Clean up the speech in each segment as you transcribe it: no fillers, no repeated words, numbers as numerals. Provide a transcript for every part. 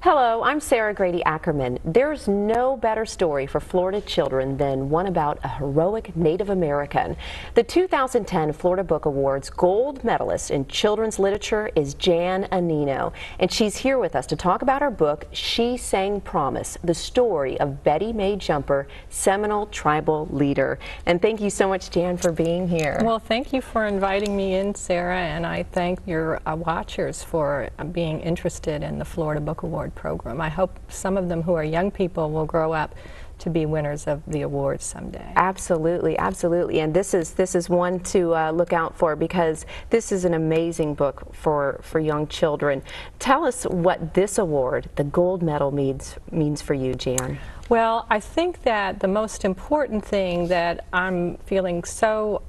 Hello, I'm Sarah Grady Ackerman. There's no better story for Florida children than one about a heroic Native American. The 2010 Florida Book Awards gold medalist in children's literature is Jan Anino, and she's here with us to talk about her book, She Sang Promise, the story of Betty Mae Jumper, Seminole tribal leader. And thank you so much, Jan, for being here. Well, thank you for inviting me in, Sarah, and I thank your watchers for being interested in the Florida Book Award program. I hope some of them who are young people will grow up to be winners of the awards someday. Absolutely, absolutely. And this is one to look out for, because this is an amazing book for young children. Tell us what this award, the gold medal, means for you, Jan. Well, I think that the most important thing that I'm feeling so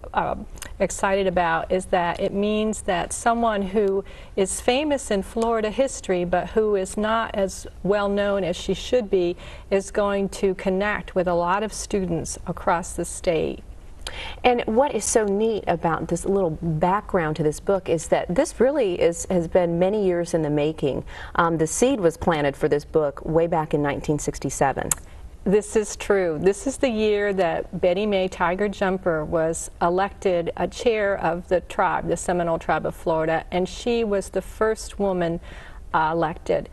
excited about is that it means that someone who is famous in Florida history but who is not as well known as she should be is going to connect with a lot of students across the state. And what is so neat about this little background to this book is that this really has been many years in the making. The seed was planted for this book way back in 1967. This is true. This is the year that Betty Mae Tiger Jumper was elected a chair of the tribe, the Seminole tribe of Florida, and she was the first woman elected.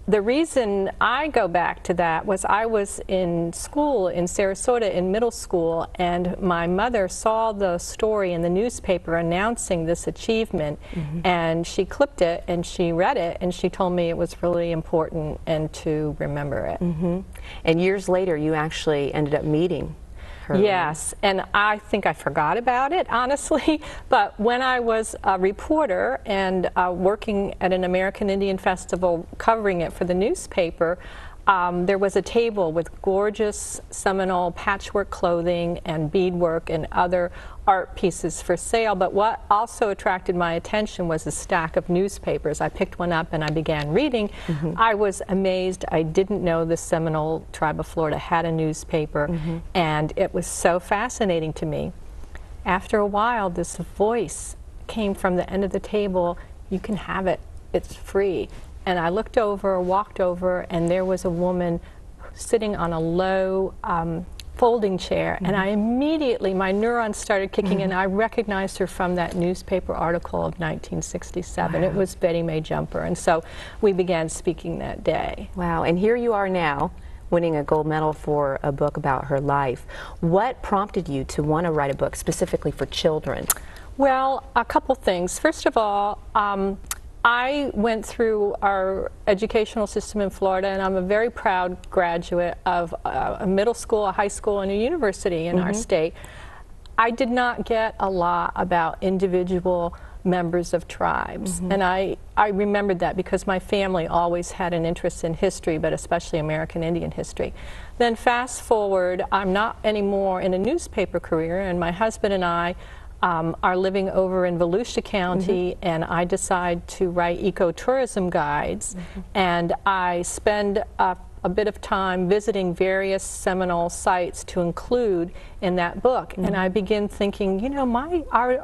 The reason I go back to that was I was in school in Sarasota in middle school, and my mother saw the story in the newspaper announcing this achievement, and she clipped it and she read it and she told me it was really important and to remember it. And years later you actually ended up meeting her. Yes, and I think I forgot about it, honestly, but when I was a reporter and working at an American Indian Festival covering it for the newspaper, there was a table with gorgeous Seminole patchwork clothing and beadwork and other art pieces for sale, but what also attracted my attention was a stack of newspapers. I picked one up and I began reading. I was amazed. I didn't know the Seminole tribe of Florida had a newspaper, and it was so fascinating to me. After a while, this voice came from the end of the table, "You can have it, it's free." And I looked over, walked over, and there was a woman sitting on a low folding chair, and I immediately, my neurons started kicking in. I recognized her from that newspaper article of 1967. It was Betty Mae Jumper, and so we began speaking that day. Wow, and here you are now, winning a gold medal for a book about her life. What prompted you to want to write a book specifically for children? Well, a couple things. First of all, I went through our educational system in Florida, and I'm a very proud graduate of a middle school, a high school, and a university in our state. I did not get a lot about individual members of tribes, and I remembered that because my family always had an interest in history, but especially American Indian history. Then fast forward, I'm not anymore in a newspaper career, and my husband and I are living over in Volusia County, and I decide to write ecotourism guides, and I spend a bit of time visiting various Seminole sites to include in that book. And I begin thinking, you know,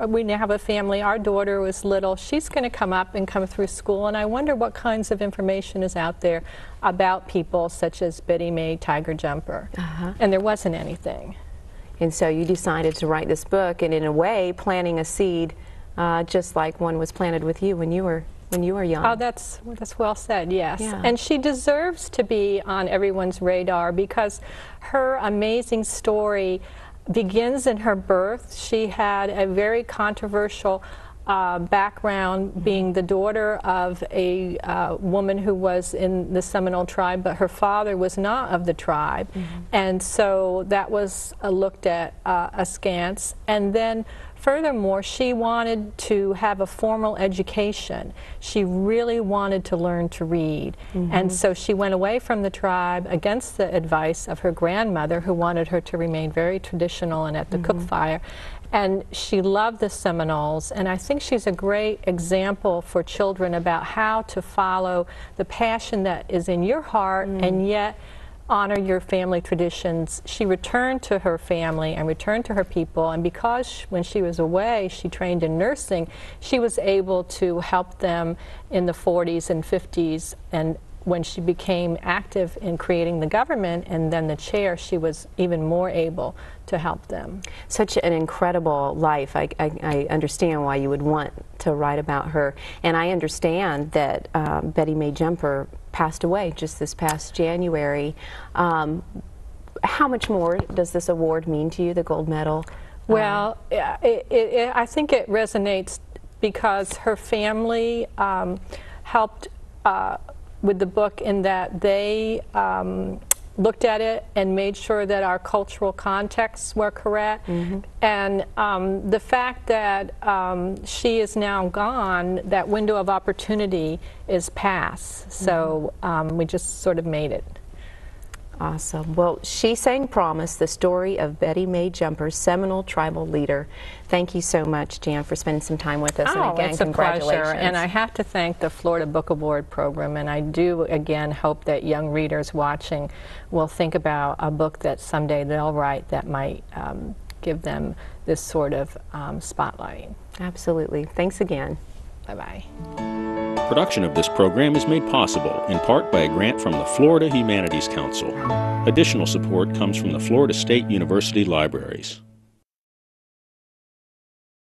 we now have a family, our daughter was little, she's going to come up and come through school, and I wonder what kinds of information is out there about people such as Betty Mae Tiger Jumper. And there wasn't anything. And so you decided to write this book, and in a way, planting a seed, just like one was planted with you when you were young. Oh, that's well said. Yes, Yeah. And she deserves to be on everyone's radar because her amazing story begins in her birth. She had a very controversial background, being the daughter of a woman who was in the Seminole tribe, but her father was not of the tribe, and so that was looked at askance. And then furthermore, she wanted to have a formal education. She really wanted to learn to read, and so she went away from the tribe against the advice of her grandmother, who wanted her to remain very traditional and at the cook fire. And she loved the Seminoles, and I think she's a great example for children about how to follow the passion that is in your heart and yet honor your family traditions. She returned to her family and returned to her people, and because when she was away she trained in nursing, she was able to help them in the 40s and 50s and when she became active in creating the government and then the chair, she was even more able to help them. Such an incredible life. I understand why you would want to write about her. And I understand that Betty Mae Jumper passed away just this past January. How much more does this award mean to you, the gold medal? Well, I think it resonates because her family helped with the book in that they looked at it and made sure that our cultural contexts were correct. And the fact that she is now gone, that window of opportunity is past. So we just sort of made it. Awesome. Well, She Sang Promise, the story of Betty Mae Jumper, seminal tribal leader. Thank you so much, Jan, for spending some time with us. Oh, and again, it's a congratulations. pleasure. And I have to thank the Florida Book Award program. And I do, again, hope that young readers watching will think about a book that someday they'll write that might give them this sort of spotlight. Absolutely. Thanks again. Bye-bye. Production of this program is made possible in part by a grant from the Florida Humanities Council. Additional support comes from the Florida State University Libraries.